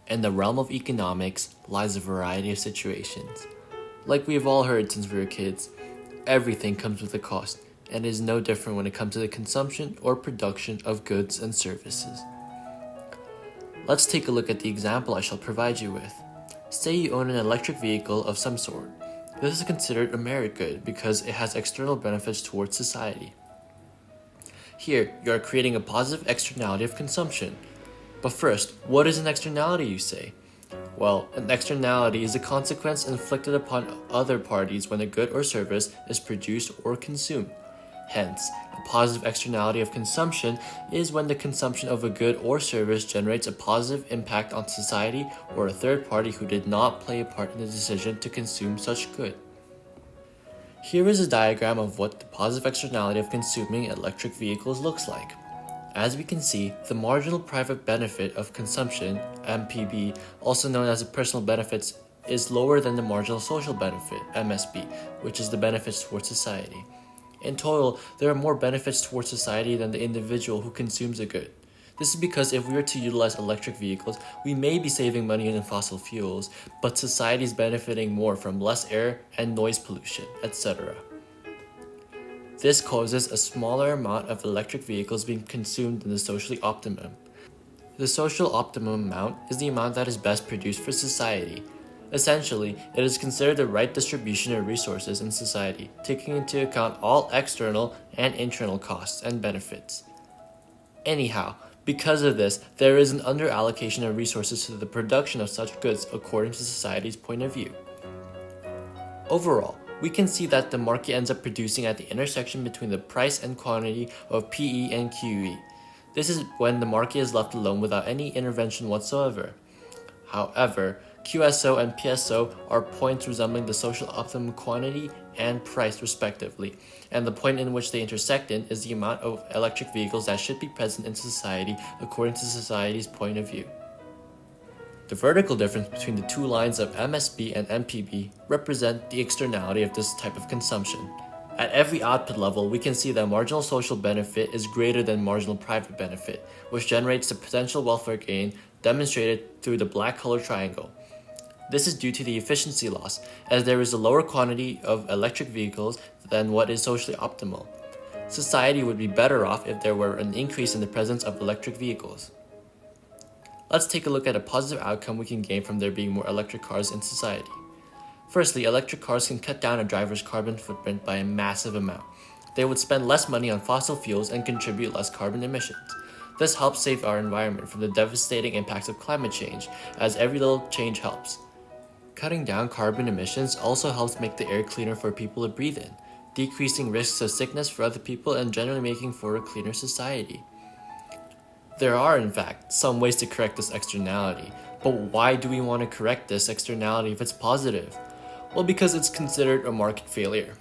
In the realm of economics lies a variety of situations. Like we have all heard since we were kids, everything comes with a cost, and is no different when it comes to the consumption or production of goods and services. Let's take a look at the example I shall provide you with. Say you own an electric vehicle of some sort. This is considered a merit good because it has external benefits towards society. Here, you are creating a positive externality of consumption. But first, what is an externality, you say? Well, an externality is a consequence inflicted upon other parties when a good or service is produced or consumed. Hence, a positive externality of consumption is when the consumption of a good or service generates a positive impact on society or a third party who did not play a part in the decision to consume such good. Here is a diagram of what the positive externality of consuming electric vehicles looks like. As we can see, the marginal private benefit of consumption, MPB, also known as the personal benefits, is lower than the marginal social benefit, MSB, which is the benefits towards society. In total, there are more benefits towards society than the individual who consumes a good. This is because if we were to utilize electric vehicles, we may be saving money on fossil fuels, but society is benefiting more from less air and noise pollution, etc. This causes a smaller amount of electric vehicles being consumed than the socially optimum. The social optimum amount is the amount that is best produced for society. Essentially, it is considered the right distribution of resources in society, taking into account all external and internal costs and benefits. Anyhow, because of this, there is an under-allocation of resources to the production of such goods according to society's point of view. Overall, we can see that the market ends up producing at the intersection between the price and quantity of PE and QE. This is when the market is left alone without any intervention whatsoever. However, QSO and PSO are points resembling the social optimum quantity and price respectively, and the point in which they intersect in is the amount of electric vehicles that should be present in society according to society's point of view. The vertical difference between the two lines of MSB and MPB represent the externality of this type of consumption. At every output level, we can see that marginal social benefit is greater than marginal private benefit, which generates the potential welfare gain demonstrated through the black colored triangle. This is due to the efficiency loss, as there is a lower quantity of electric vehicles than what is socially optimal. Society would be better off if there were an increase in the presence of electric vehicles. Let's take a look at a positive outcome we can gain from there being more electric cars in society. Firstly, electric cars can cut down a driver's carbon footprint by a massive amount. They would spend less money on fossil fuels and contribute less carbon emissions. This helps save our environment from the devastating impacts of climate change, as every little change helps. Cutting down carbon emissions also helps make the air cleaner for people to breathe in, decreasing risks of sickness for other people and generally making for a cleaner society. There are, in fact, some ways to correct this externality, but why do we want to correct this externality if it's positive? Well, because it's considered a market failure.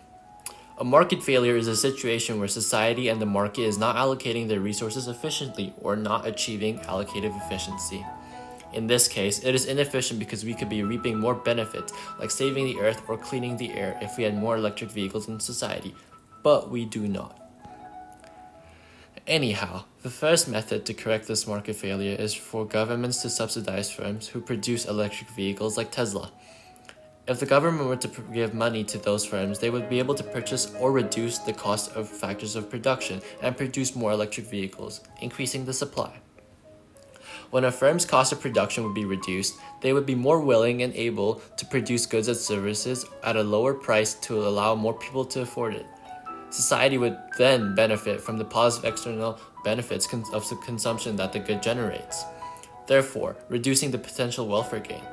A market failure is a situation where society and the market is not allocating their resources efficiently or not achieving allocative efficiency. In this case, it is inefficient because we could be reaping more benefits, like saving the earth or cleaning the air if we had more electric vehicles in society, but we do not. Anyhow, the first method to correct this market failure is for governments to subsidize firms who produce electric vehicles like Tesla. If the government were to give money to those firms, they would be able to purchase or reduce the cost of factors of production and produce more electric vehicles, increasing the supply. When a firm's cost of production would be reduced, they would be more willing and able to produce goods and services at a lower price to allow more people to afford it. Society would then benefit from the positive external benefits of the consumption that the good generates, therefore reducing the potential welfare gain.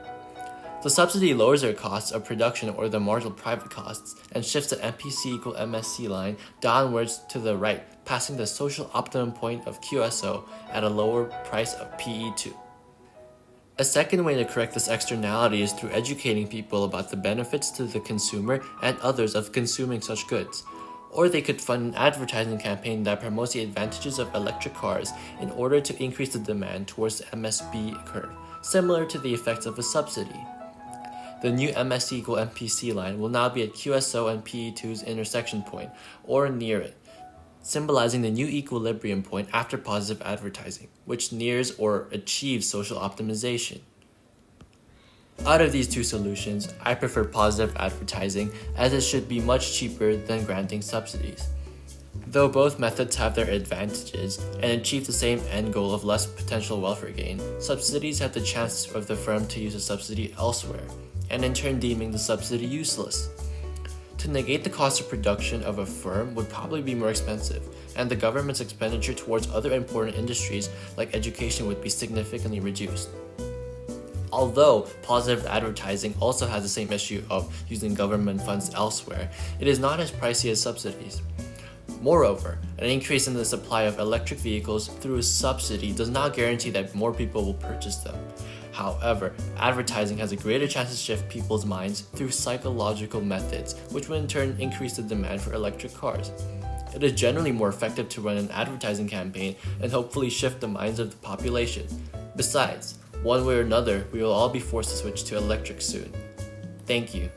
The subsidy lowers their costs of production or the marginal private costs and shifts the MPC equal MSC line downwards to the right, passing the social optimum point of QSO at a lower price of PE2. A second way to correct this externality is through educating people about the benefits to the consumer and others of consuming such goods. Or they could fund an advertising campaign that promotes the advantages of electric cars in order to increase the demand towards the MSB curve, similar to the effects of a subsidy. The new MSC equal MPC line will now be at QSO and PE2's intersection point, or near it, symbolizing the new equilibrium point after positive advertising, which nears or achieves social optimization. Out of these two solutions, I prefer positive advertising as it should be much cheaper than granting subsidies. Though both methods have their advantages and achieve the same end goal of less potential welfare gain, subsidies have the chance of the firm to use a subsidy elsewhere, and in turn deeming the subsidy useless. To negate the cost of production of a firm would probably be more expensive, and the government's expenditure towards other important industries like education would be significantly reduced. Although positive advertising also has the same issue of using government funds elsewhere, it is not as pricey as subsidies. Moreover, an increase in the supply of electric vehicles through a subsidy does not guarantee that more people will purchase them. However, advertising has a greater chance to shift people's minds through psychological methods, which will in turn increase the demand for electric cars. It is generally more effective to run an advertising campaign and hopefully shift the minds of the population. Besides, one way or another, we will all be forced to switch to electric soon. Thank you.